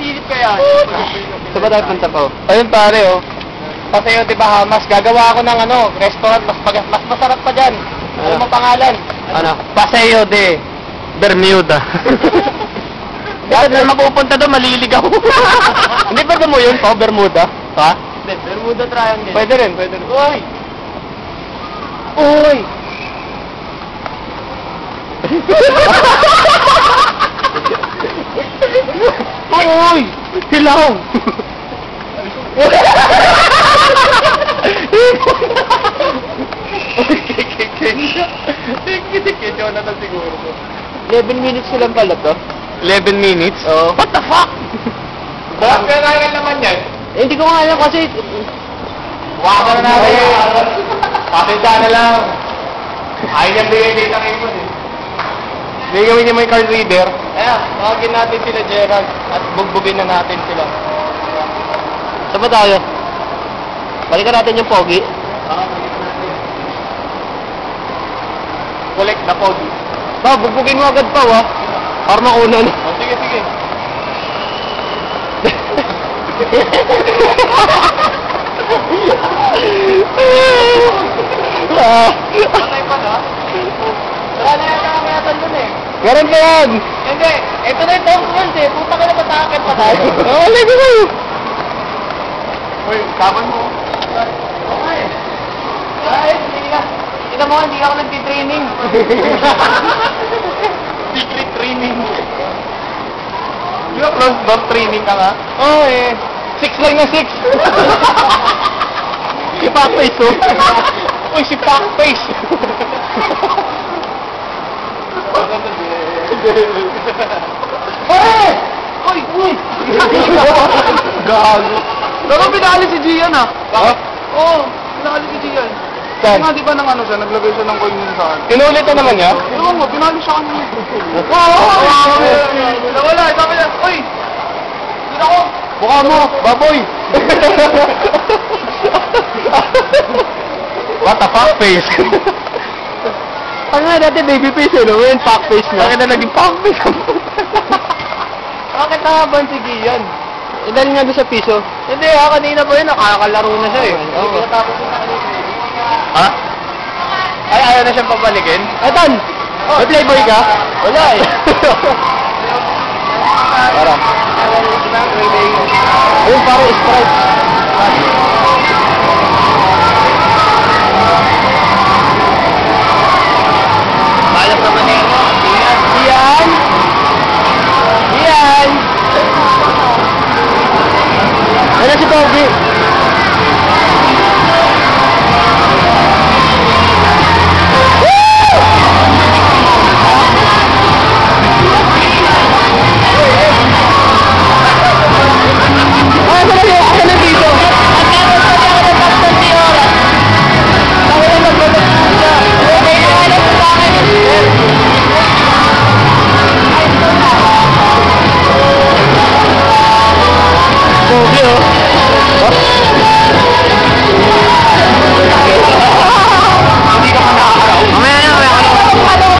silip kaya? Saan ba tayo punta pa? Ayun pare oh. Paseo de Bahamas. Gagawa ako ng ano, restaurant. Mas masarap pa dyan. Ano mo pangalan? Ano? Paseo de Bermuda. Dahil na mapupunta doon, maliligaw. Hindi ba mo yun po, Bermuda? Ha? Hindi, Bermuda Triangle. Pwede rin, pwede rin. Uy! Uy! Uy! Hilaw! Kay Jonathan siguro. 11 minutes lang pala to. 11 minutes? Oo. What the fuck? Bakit kailangan naman yan? Eh, hindi ko nga alam kasi... Waka na natin. Pasensya na lang. Ayaw niyang bigay data kayo mo eh. Bigay kami niya may card reader. Ayan, tawagin natin sila Gerald at bugbugin na natin sila. Saan ba tayo? Balikan natin yung pogi. Collect the pogi. Ba, bugbugin mo agad pa, wa? Para mauna na. Oh, sige, sige. Patay pa na? Wala na yata kami natin dun eh. Meron pa yan! Hindi, ito na yung Tom Cruise eh. Puta ka na ba sa akin pa tayo? Oo, lego ko! Uy, kaman mo. Okay. Guys, hindi ka. Kita mo, hindi ako nagtitraining. Secret training. Di ba close door training ka nga? Oo eh. 6 lang na 6. Si Packface, oh. Uy, si Packface. Eh! Uy! Uy! Gago. Pero pinali si Gian, ah. Bakit? Oo, pinali si Gian. Saan? Nga, di ba nang ano siya, naglagay siya ng coin yun saan? Inulit na naman niya? Ewan mo, pinali siya kanina. Nawala, sabi niya, uy! Dito ako! Mukha mo, baboy! What the fuck face? Ang nga dati baby face, eh, no? Ngayon pack face na. Bakit na naging fuck face? Bakit nakaban si Gian? Dahil nga doon sa piso. Hindi kanina pa yun, nakakalaro na siya eh. Oo. Ha? Ay, ayaw na siyang pabalikin? Etan! May playboy ka? Wala eh. Para. Ayun, parang Sprite.